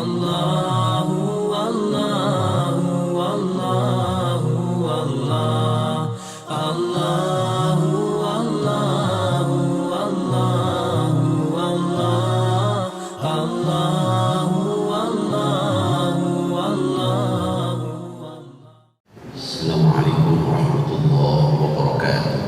Allahu Allahu Allahu Allah, Allahu Allahu Allahu Allah, Allahu Allahu Allahu. Assalamualaikum warahmatullahi wabarakatuh.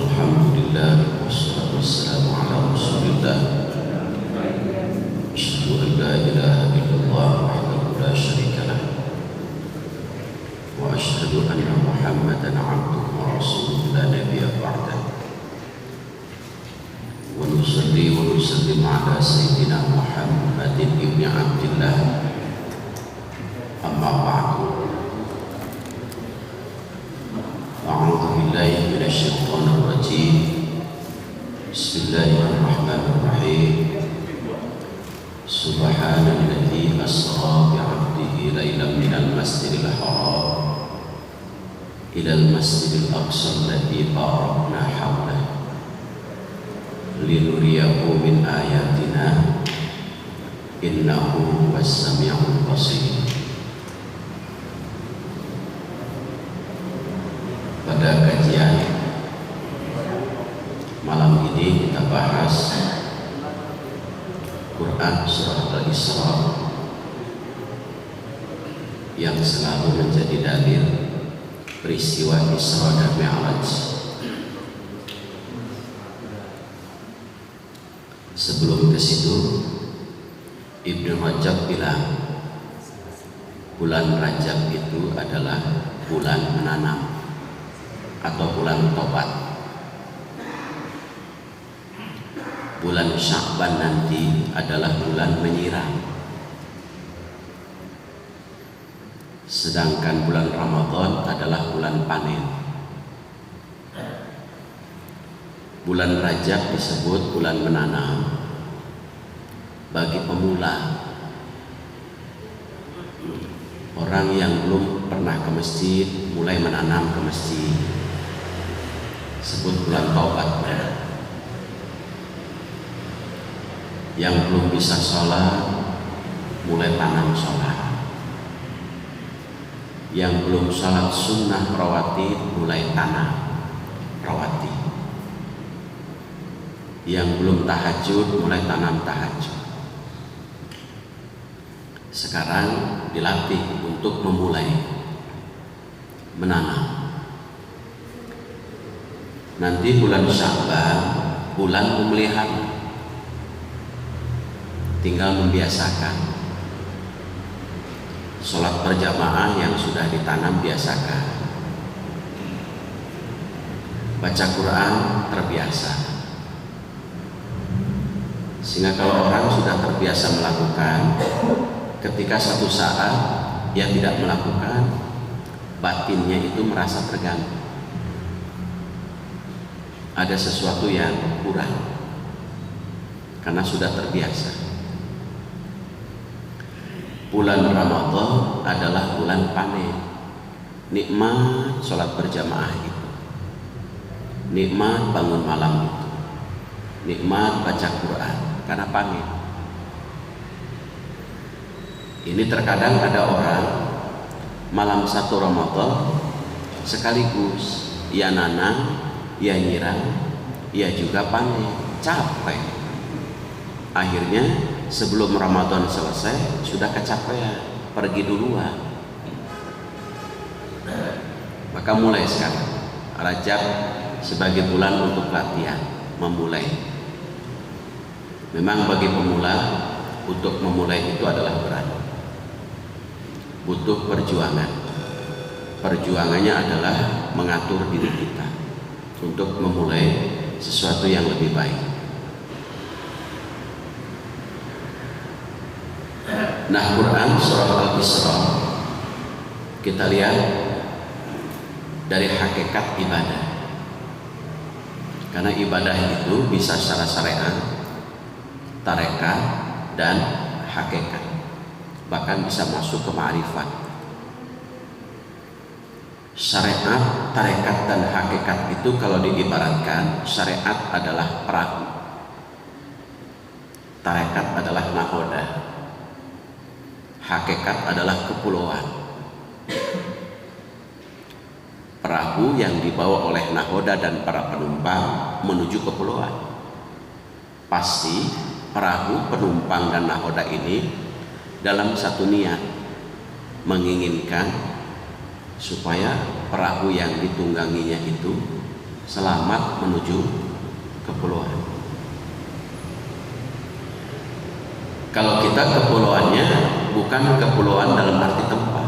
Alhamdulillah wassalatu wassalamu ala Rasulillah. Asyhadu an la ilaha illallah wahdahu la syarika lah. Wa asyhadu anna Muhammadan abduhu wa rasuluhu la nabiyya ba'dahu. Wa nusalli wa nusallim ala sayyidina Muhammadin ibni Abdillah. Amma ba'du. A'udzu billahi minasy syaithanir rajim. Bismillahirrahmanirrahim. Subhanalladzi asra bi 'abdihi lailan minal masjidil haram ilal masjidil aqsa alladzi barakna hawlahu linuriyahu min ayatina innahu was-sami'ul basir. Pada kajian malam ini kita bahas Quran Surah Al-Isra yang selalu menjadi dalil peristiwa Isra dan Mi'raj. Sebelum ke situ, Ibnu Rajab bilang bulan Rajab itu adalah bulan menanam atau bulan tobat. Bulan Sya'ban nanti adalah bulan menyiram. Sedangkan bulan Ramadan adalah bulan panen. Bulan Rajab disebut bulan menanam bagi pemula, orang yang belum pernah ke masjid mulai menanam ke masjid, sebut bulan taubat. Yang belum bisa sholat mulai tanam sholat, yang belum sholat sunnah rawatib mulai tanam rawatib, yang belum tahajud mulai tanam tahajud. Sekarang dilatih untuk memulai menanam. Nanti bulan Sya'ban bulan pemulihan, tinggal membiasakan. Sholat berjamaah yang sudah ditanam biasakan. Baca Quran terbiasa. Sehingga kalau orang sudah terbiasa melakukan, ketika satu saat ia tidak melakukan, batinnya itu merasa terganggu. Ada sesuatu yang kurang karena sudah terbiasa. Bulan Ramadan adalah bulan panen. Nikmat sholat berjamaah itu, nikmat bangun malam itu, nikmat baca Quran karena panen. Ini terkadang ada orang malam satu Ramadan sekaligus ia nanam, ia nyiram, ia juga panen, capek. Akhirnya sebelum Ramadan selesai sudah kecapean, pergi duluan. Maka mulai sekarang Rajab sebagai bulan untuk latihan, memulai. Memang bagi pemula untuk memulai itu adalah berat, butuh perjuangan. Perjuangannya adalah mengatur diri kita untuk memulai sesuatu yang lebih baik. Nah, Quran Surah Al-Isra kita lihat dari hakikat ibadah. Karena ibadah itu bisa secara syariat, tarekat, dan hakikat. Bahkan bisa masuk ke ma'rifat. Syariat, tarekat, dan hakikat itu kalau diibaratkan, syariat adalah perahu, tarekat adalah nahoda, hakikat adalah kepulauan. Perahu yang dibawa oleh nahoda dan para penumpang menuju kepulauan. Pasti perahu, penumpang, dan nahoda ini dalam satu niat, menginginkan supaya perahu yang ditungganginya itu selamat menuju kepulauan. Kalau kita kepulauannya bukan kepulauan dalam arti tempat,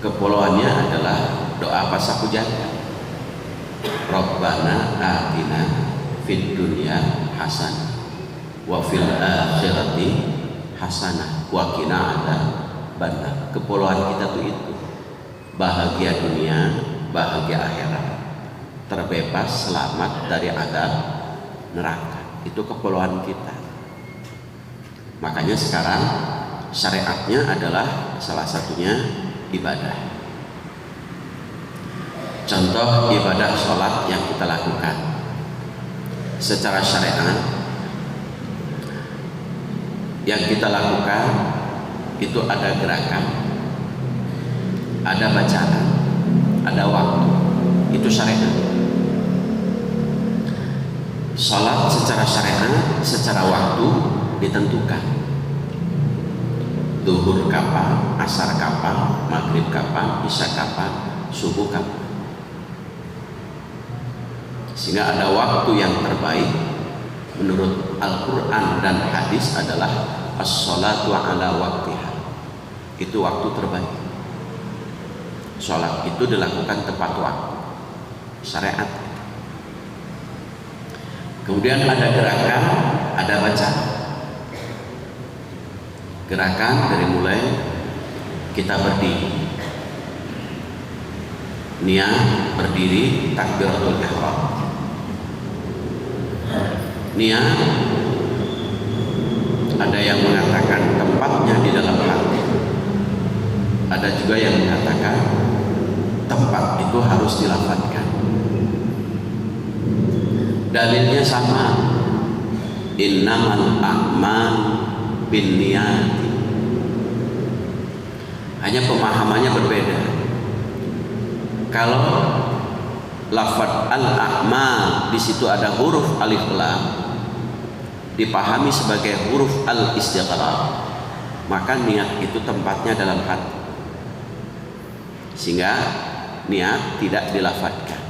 kepulauannya adalah doa pasaku jaga, Rabbana atina fid dunya hasanah wa fil akhirati hasanah wa qina adzabannar. Kepulauan kita tuh itu bahagia dunia, bahagia akhirat, terbebas, selamat dari azab neraka. Itu kepulauan kita. Makanya sekarang syariatnya adalah salah satunya ibadah. Contoh ibadah sholat yang kita lakukan secara syariat, yang kita lakukan itu ada gerakan, ada bacaan, ada waktu. Itu syariat. Sholat secara syariat, secara waktu ditentukan. Zuhur kapan, asar kapan, maghrib kapan, isya kapan, subuh kapan. Sehingga ada waktu yang terbaik menurut Al-Quran dan hadis adalah as-sholatu ala waktiha. Itu waktu terbaik. Sholat itu dilakukan tepat waktu, syariat. Kemudian ada gerakan, ada bacaan. Gerakan dari mulai kita berdiri, niat berdiri, takbiratul ihram. Niat ada yang mengatakan tempatnya di dalam hati, ada juga yang mengatakan tempat itu harus dilafadzkan. Dalilnya sama, innamal a'mal binniyati. Hanya pemahamannya berbeda. Kalau lafadz al-a'mal di situ ada huruf alif lam, dipahami sebagai huruf al-istighraq, maka niat itu tempatnya dalam hati, sehingga niat tidak dilafadzkan.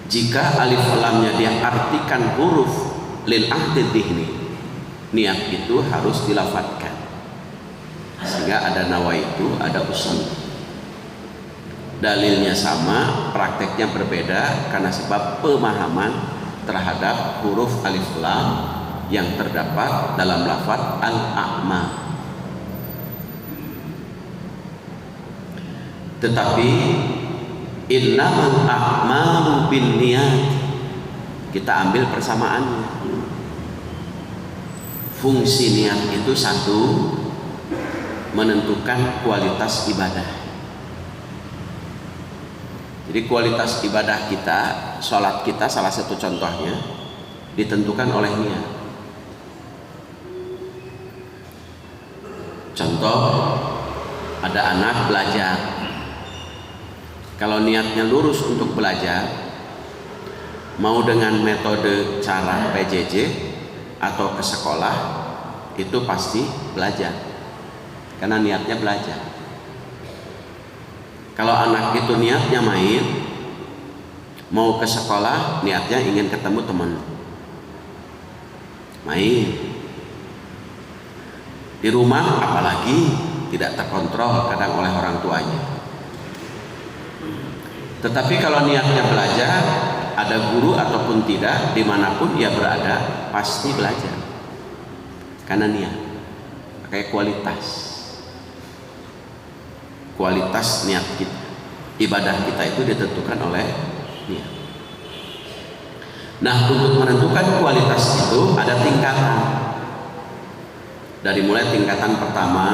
Jika alif lamnya dia artikan huruf lil ahdi dhihni, niat itu harus dilafadzkan, sehingga ada nawaitu, ada usul. Dalilnya sama, prakteknya berbeda karena sebab pemahaman terhadap huruf alif lam yang terdapat dalam lafaz al-a'mal. Tetapi innamal a'malu binniyat, kita ambil persamaannya. Fungsi niat itu satu, menentukan kualitas ibadah. Jadi kualitas ibadah kita, sholat kita salah satu contohnya ditentukan oleh niat. Contoh, ada anak belajar, kalau niatnya lurus untuk belajar, mau dengan metode cara PJJ atau ke sekolah, itu pasti belajar karena niatnya belajar. Kalau anak itu niatnya main, mau ke sekolah niatnya ingin ketemu teman, main. Di rumah apalagi tidak terkontrol kadang oleh orang tuanya. Tetapi kalau niatnya belajar, ada guru ataupun tidak, dimanapun ia berada pasti belajar karena niat. Kayak kualitas niat kita, ibadah kita itu ditentukan oleh niat. Nah, untuk menentukan kualitas itu ada tingkatan. Dari mulai tingkatan pertama,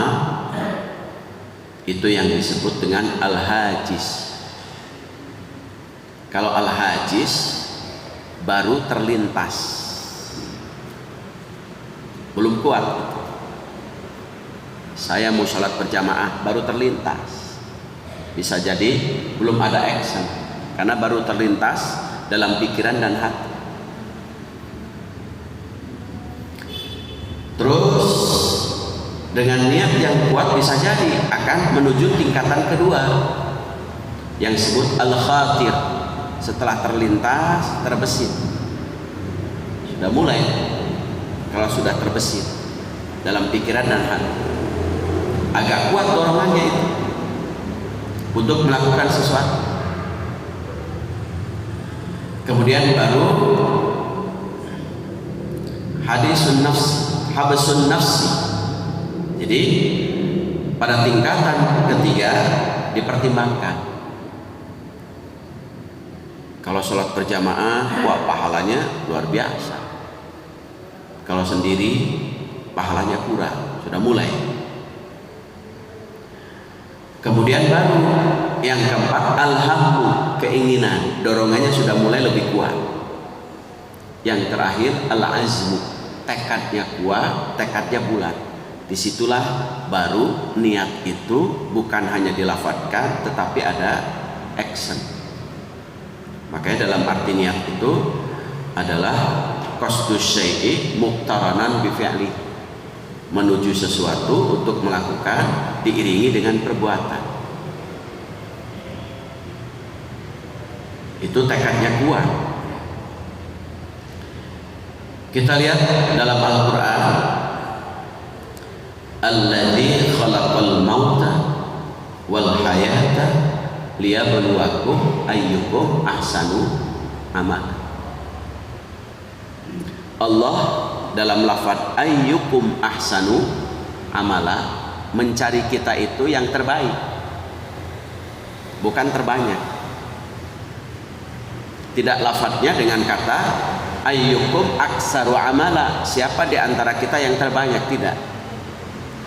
Itu yang disebut dengan al-hajis. Kalau al-hajis baru terlintas, belum kuat. Saya mau sholat berjamaah baru terlintas, bisa jadi belum ada action karena baru terlintas dalam pikiran dan hati. Terus dengan niat yang kuat bisa jadi akan menuju tingkatan kedua yang disebut al-khatir. Setelah terlintas, terbesit. Sudah mulai. Kalau sudah terbesit dalam pikiran dan hati, agak kuat dorongannya itu untuk melakukan sesuatu. Kemudian baru hadisun nafsi, habasun nafsi. Jadi pada tingkatan ketiga dipertimbangkan. Kalau sholat berjamaah, wah pahalanya luar biasa. Kalau sendiri, pahalanya kurang. Sudah mulai. Kemudian baru yang keempat, alhammu, keinginan, dorongannya sudah mulai lebih kuat. Yang terakhir, al-azmu, tekadnya kuat, tekadnya bulat. Disitulah baru niat itu bukan hanya dilafadzkan, tetapi ada action. Makanya dalam arti niat itu adalah qasdus syai'i muqtaranan bi fi'li, menuju sesuatu untuk melakukan diiringi dengan perbuatan. Itu tekadnya kuat. Kita lihat dalam Al-Qur'an, alladzi khalaqal mauta wal hayata liyabluwakum ayyukum ahsanu amala. Allah dalam lafaz ayyukum ahsanu amala mencari kita itu yang terbaik, bukan terbanyak. Tidak lafadznya dengan kata ayyukum aksaru amala, siapa di antara kita yang terbanyak, tidak,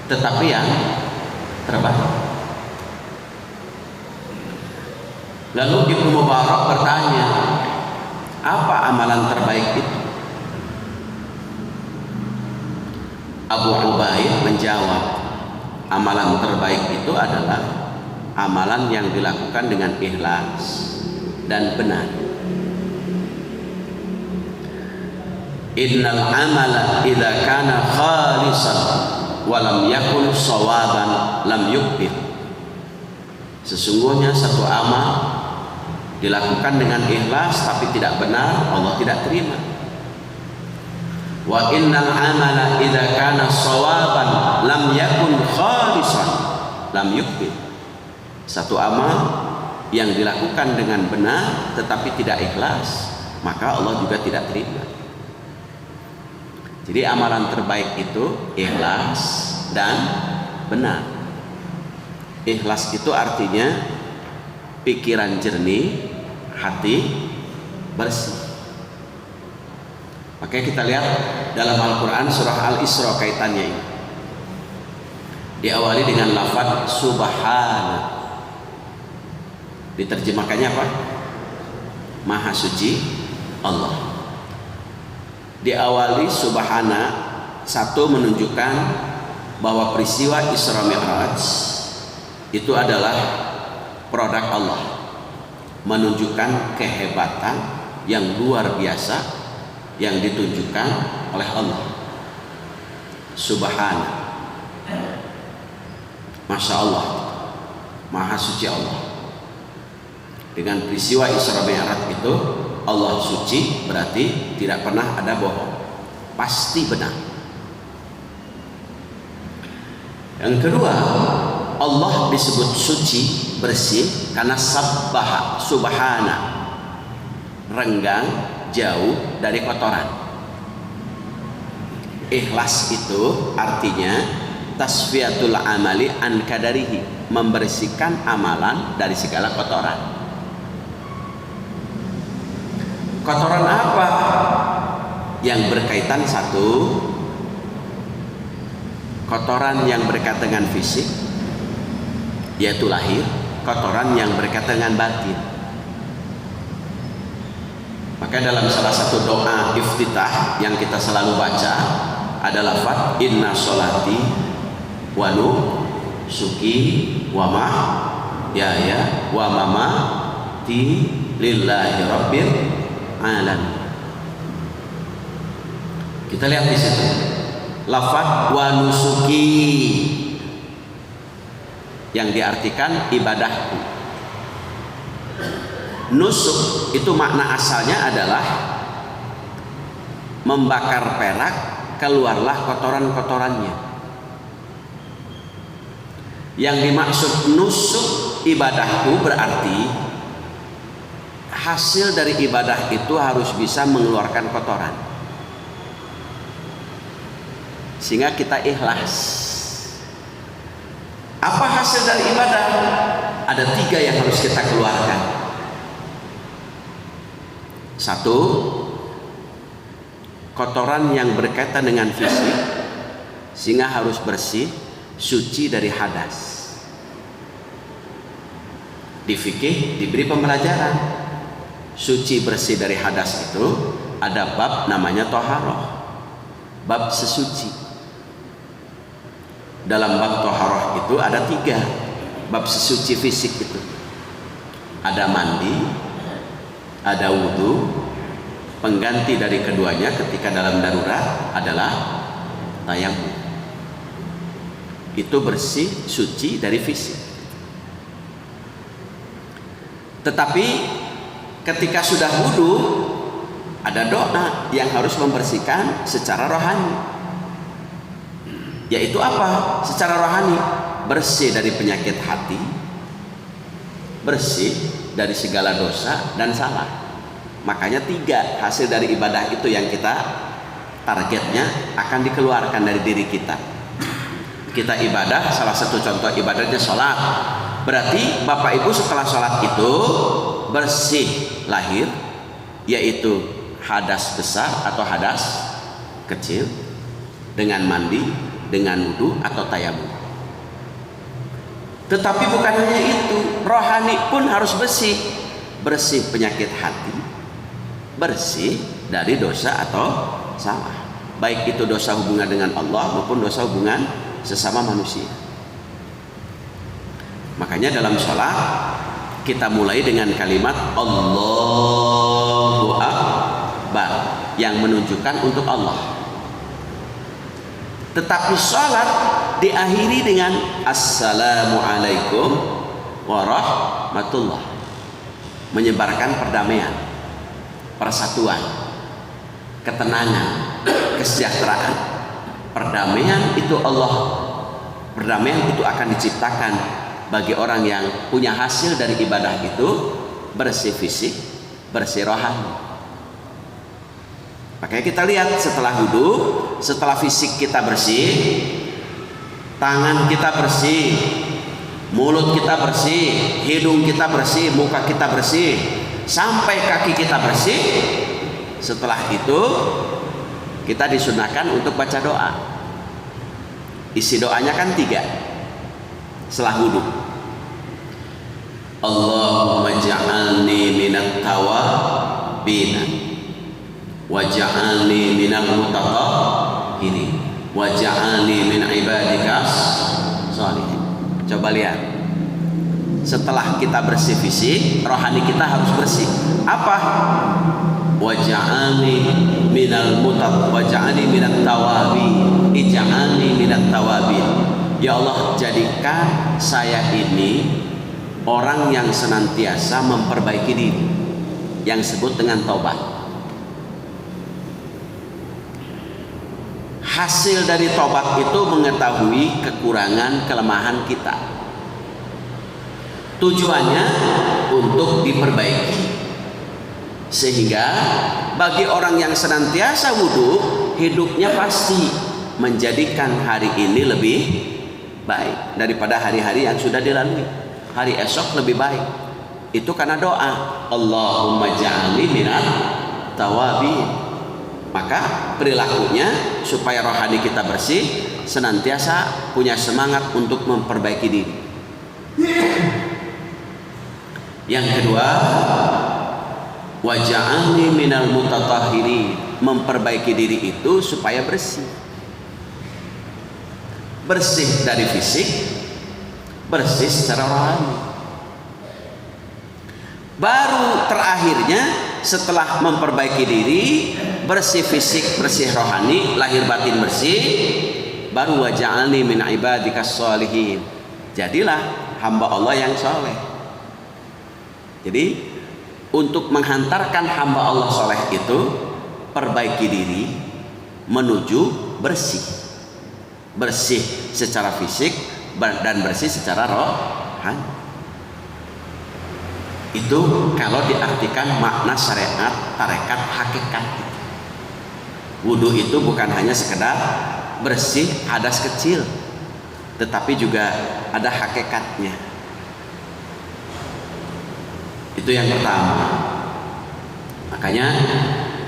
tetapi yang terbaik. Lalu Ibnu Mubarak bertanya, apa amalan terbaik itu? Abu Ubaid menjawab, amalan terbaik itu adalah amalan yang dilakukan dengan ikhlas dan benar. Innal amala idza kana khalisan wa lam yakun shawaban lam yuqbir. Sesungguhnya satu amal dilakukan dengan ikhlas tapi tidak benar, Allah tidak terima. Wa innal amala idza kana shawaban lam yakun khalisan lam yuqbir. Satu amal yang dilakukan dengan benar tetapi tidak ikhlas, maka Allah juga tidak terima. Jadi amalan terbaik itu ikhlas dan benar. Ikhlas itu artinya pikiran jernih, hati bersih. Oke, kita lihat dalam Al-Quran surah Al-Isra kaitannya ini. Diawali dengan lafaz subhana. Diterjemahkannya apa? Maha suci Allah. Diawali subhana, satu menunjukkan bahwa peristiwa Isra Mi'raj itu adalah produk Allah, menunjukkan kehebatan yang luar biasa yang ditunjukkan oleh Allah. Subhana, Masya Allah, Maha suci Allah. Dengan peristiwa Isra Mi'raj itu Allah suci, berarti tidak pernah ada bohong, pasti benar. Yang kedua, Allah disebut suci, bersih karena sabbaha, subhana, renggang, jauh dari kotoran. Ikhlas itu artinya tasfiyatul amali an kadarihi, membersihkan amalan dari segala kotoran. Kotoran apa? Yang berkaitan, satu, kotoran yang berkaitan dengan fisik, yaitu lahir, kotoran yang berkaitan dengan batin. Maka dalam salah satu doa iftitah yang kita selalu baca ada lafaz inna sholati wa nusuki wa mahyaya wa mamati lillahi rabbil alamin. Kita lihat di situ lafaz wa nusuki yang diartikan ibadahku. Nusuk itu makna asalnya adalah membakar perak, keluarlah kotoran-kotorannya. Yang dimaksud nusuk ibadahku berarti hasil dari ibadah itu harus bisa mengeluarkan kotoran, sehingga kita ikhlas. Apa hasil dari ibadah? Ada 3 yang harus kita keluarkan. 1, kotoran yang berkaitan dengan fisik, sehingga harus bersih, suci dari hadas. Di fikih diberi pembelajaran suci bersih dari hadas itu ada bab namanya toharoh, bab sesuci. Dalam bab toharoh itu ada 3 bab sesuci fisik itu. Ada mandi, ada wudhu, pengganti dari keduanya ketika dalam darurat adalah tayamum. Itu bersih, suci dari fisik. Tetapi ketika sudah wudhu, ada doa yang harus membersihkan secara rohani. Yaitu apa? Secara rohani, bersih dari penyakit hati, bersih dari segala dosa dan salah. Makanya 3 hasil dari ibadah itu yang kita targetnya akan dikeluarkan dari diri kita. Kita ibadah, salah satu contoh ibadahnya sholat. Berarti Bapak Ibu setelah sholat itu bersih lahir, yaitu hadas besar atau hadas kecil, dengan mandi, dengan wudhu atau tayamum. Tetapi bukan hanya itu, rohani pun harus bersih. Bersih penyakit hati, bersih dari dosa atau salah, baik itu dosa hubungan dengan Allah maupun dosa hubungan sesama manusia. Makanya dalam sholat kita mulai dengan kalimat Allahu Akbar yang menunjukkan untuk Allah. Tetapi sholat diakhiri dengan Assalamualaikum warahmatullah, menyebarkan perdamaian, persatuan, ketenangan, kesejahteraan. Perdamaian itu akan diciptakan bagi orang yang punya hasil dari ibadah itu, bersih fisik, bersih rohani. Makanya kita lihat setelah wudhu, setelah fisik kita bersih, tangan kita bersih, mulut kita bersih, hidung kita bersih, muka kita bersih, sampai kaki kita bersih. Setelah itu kita disunahkan untuk baca doa. Isi doanya kan 3 setelah wudhu. Allahumma ja'alni minat tawabin waj'alni minal mutatahhirin waj'alni min ibadikas sholihin. Coba lihat, setelah kita bersih fisik, rohani kita harus bersih. Apa? Waj'alni minal waj'alni minat tawabin, ij'alni minat tawabin. Ya Allah, jadikan saya ini orang yang senantiasa memperbaiki diri, yang disebut dengan taubat. Hasil dari tobat itu mengetahui kekurangan kelemahan kita. Tujuannya untuk diperbaiki, sehingga bagi orang yang senantiasa wudhu, hidupnya pasti menjadikan hari ini lebih baik daripada hari-hari yang sudah dilalui. Hari esok lebih baik. Itu karena doa Allahumma ja'alni minat tawabin. Maka perilakunya supaya rohani kita bersih, senantiasa punya semangat untuk memperbaiki diri. Yang kedua, waj'alni minal mutatahhirin, memperbaiki diri itu supaya bersih. Bersih dari fisik, bersih secara rohani. Baru terakhirnya setelah memperbaiki diri, bersih fisik, bersih rohani, lahir batin bersih, baru waj'alni min ibadikas sholihin, jadilah hamba Allah yang soleh. Jadi untuk menghantarkan hamba Allah soleh itu, perbaiki diri menuju bersih. Bersih secara fisik dan bersih secara rohani. Itu kalau diartikan makna syariat tarekat hakikat. Wudu itu bukan hanya sekedar bersih hadas kecil, tetapi juga ada hakikatnya. Itu yang pertama. Makanya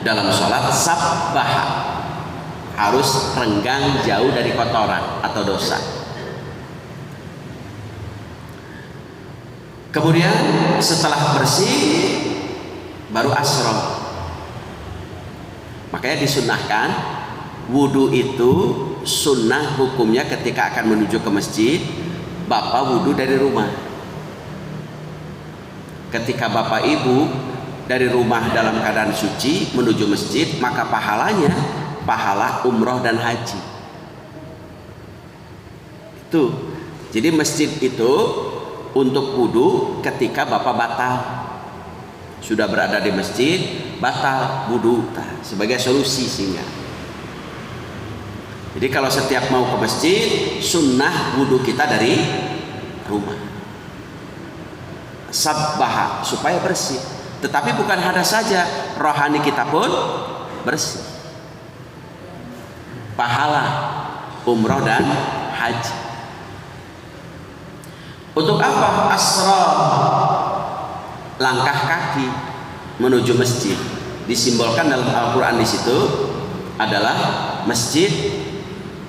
dalam sholat sabbaha harus renggang jauh dari kotoran atau dosa. Kemudian setelah bersih baru asro. Makanya disunahkan wudu itu sunnah hukumnya ketika akan menuju ke masjid, bapak wudu dari rumah. Ketika bapak ibu dari rumah dalam keadaan suci menuju masjid, maka pahalanya pahala umroh dan haji. Itu. Jadi masjid itu untuk wudu ketika bapak batal. Sudah berada di masjid, batal wudu sebagai solusi sehingga. Jadi kalau setiap mau ke masjid, sunnah wudu kita dari rumah. Sabbaha supaya bersih. Tetapi bukan hadas saja, rohani kita pun bersih. Pahala umroh dan haji. Untuk apa? Asra, langkah kaki menuju masjid. Disimbolkan dalam Al-Quran di situ adalah masjid,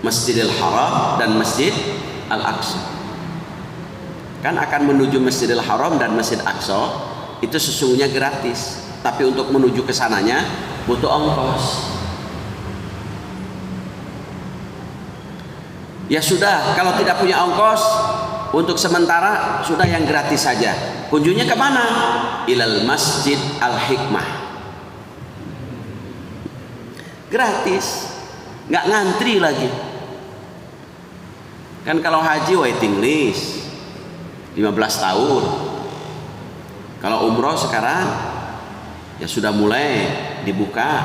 Masjidil Haram dan Masjid Al-Aqsa. Kan akan menuju Masjidil Haram dan Masjid Aqsa itu sesungguhnya gratis, tapi untuk menuju ke sananya butuh ongkos. Ya sudah, kalau tidak punya ongkos, untuk sementara sudah yang gratis saja. Kunjungnya ke mana? Ilal Masjid Al-Hikmah. Gratis, nggak ngantri lagi. Kan kalau haji waiting list 15 tahun. Kalau umroh sekarang ya sudah mulai dibuka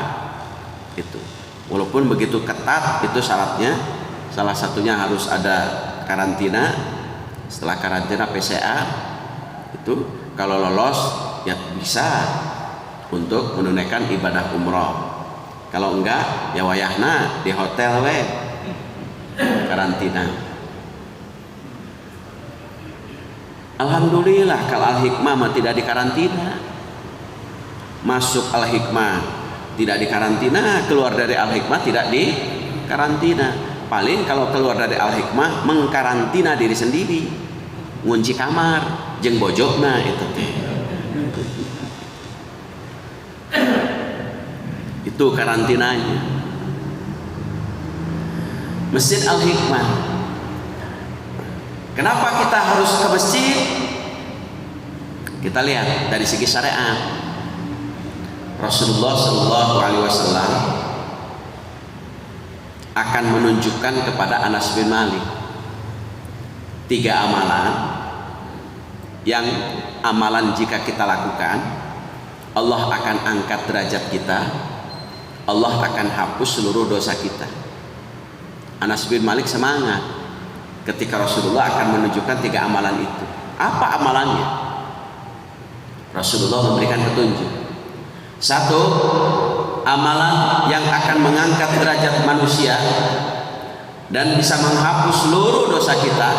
itu. Walaupun begitu ketat itu syaratnya, salah satunya harus ada karantina. Setelah karantina PCR itu kalau lolos ya bisa untuk menunaikan ibadah umroh. Kalau enggak ya wayahna di hotel karantina. Alhamdulillah kalau Al-Hikmah mah tidak dikarantina. Masuk Al-Hikmah tidak dikarantina, keluar dari Al-Hikmah tidak dikarantina. Paling kalau keluar dari Al-Hikmah mengkarantina diri sendiri, ngunci kamar, jeung bojokna itu teh. Itu karantinanya. Masjid Al-Hikmah. Kenapa kita harus ke masjid? Kita lihat dari segi syariat. Rasulullah Shallallahu Alaihi Wasallam akan menunjukkan kepada Anas bin Malik 3 amalan yang amalan jika kita lakukan Allah akan angkat derajat kita, Allah akan hapus seluruh dosa kita. Anas bin Malik semangat ketika Rasulullah akan menunjukkan 3 amalan itu. Apa amalannya? Rasulullah memberikan petunjuk. 1, amalan yang akan mengangkat derajat manusia dan bisa menghapus seluruh dosa kita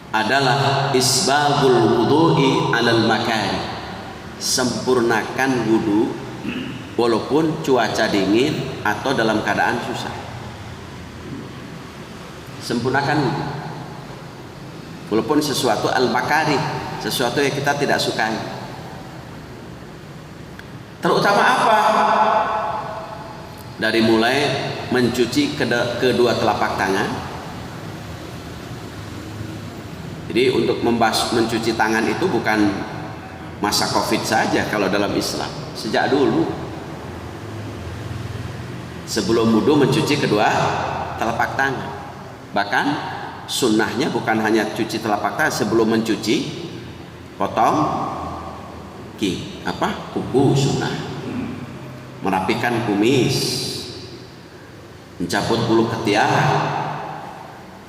adalah isbagul wudu'i 'alal makari. Sempurnakan wudu walaupun cuaca dingin atau dalam keadaan susah. Sempurnakan wudu. walaupun sesuatu al-makari, sesuatu yang kita tidak sukai. Terutama apa? Dari mulai mencuci kedua telapak tangan. Jadi untuk mencuci tangan itu bukan masa Covid saja kalau dalam Islam, sejak dulu. Sebelum wudu mencuci kedua telapak tangan. Bahkan sunnahnya bukan hanya cuci telapak tangan, sebelum mencuci potong kuku sunnah, merapikan kumis, mencabut bulu ketiak,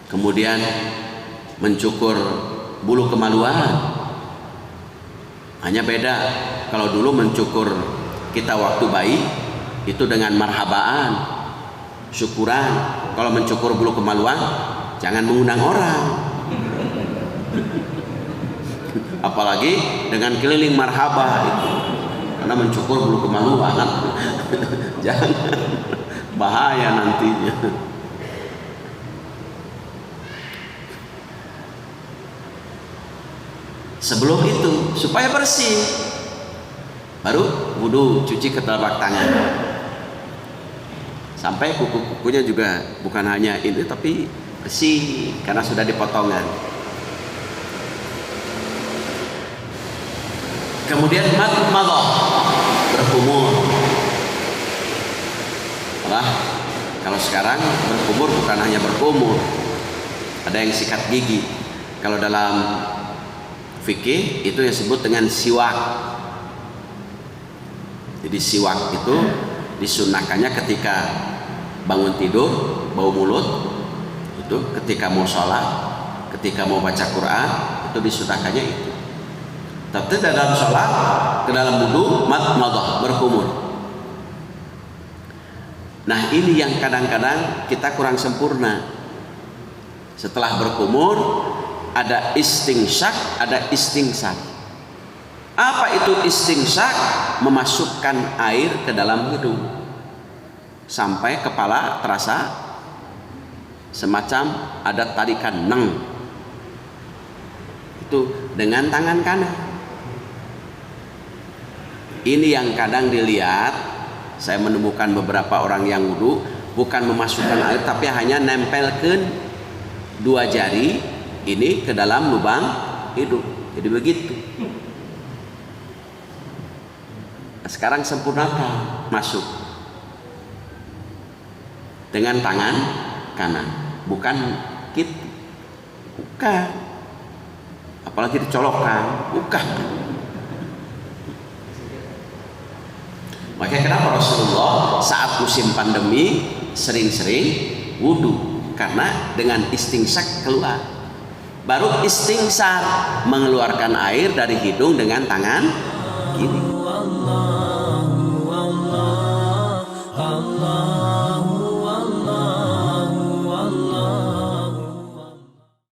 kemudian mencukur bulu kemaluan. Hanya beda, kalau dulu mencukur kita waktu bayi itu dengan marhabaan, syukuran. Kalau mencukur bulu kemaluan jangan mengundang orang, apalagi dengan keliling marhaba itu, karena mencukur bulu kemaluan jangan, bahaya nantinya. Sebelum itu supaya bersih, baru wudu, cuci ke telapak tangan, sampai kuku-kukunya juga bukan hanya ini tapi bersih karena sudah dipotongan. Kemudian madmadah, berkumur. Kalau sekarang berkumur bukan hanya berkumur, ada yang sikat gigi. Kalau dalam fikih itu yang disebut dengan siwak. Jadi siwak itu disunahkannya ketika bangun tidur, bau mulut itu, ketika mau sholat, ketika mau baca Quran, itu disunahkannya itu. Tapi dalam sholat, ke dalam wudu, madmadah, berkumur. Nah ini yang kadang-kadang kita kurang sempurna. Setelah berkumur ada istinsyak, ada istinsar. Apa itu istinsyak? Memasukkan air ke dalam hidung sampai kepala terasa semacam ada tarikan neng. Itu dengan tangan kanan. Ini yang kadang dilihat, saya menemukan beberapa orang yang wudu bukan memasukkan air tapi hanya nempelkan dua jari ini ke dalam lubang hidung. Jadi begitu. Nah, sekarang sempurnakan, masuk dengan tangan kanan, bukan kit, bukan, apalagi dicolokkan, bukan. Makanya kenapa Rasulullah saat musim pandemi sering-sering wudu, karena dengan istinsyak keluar. Baru istinsar, mengeluarkan air dari hidung dengan tangan kiri.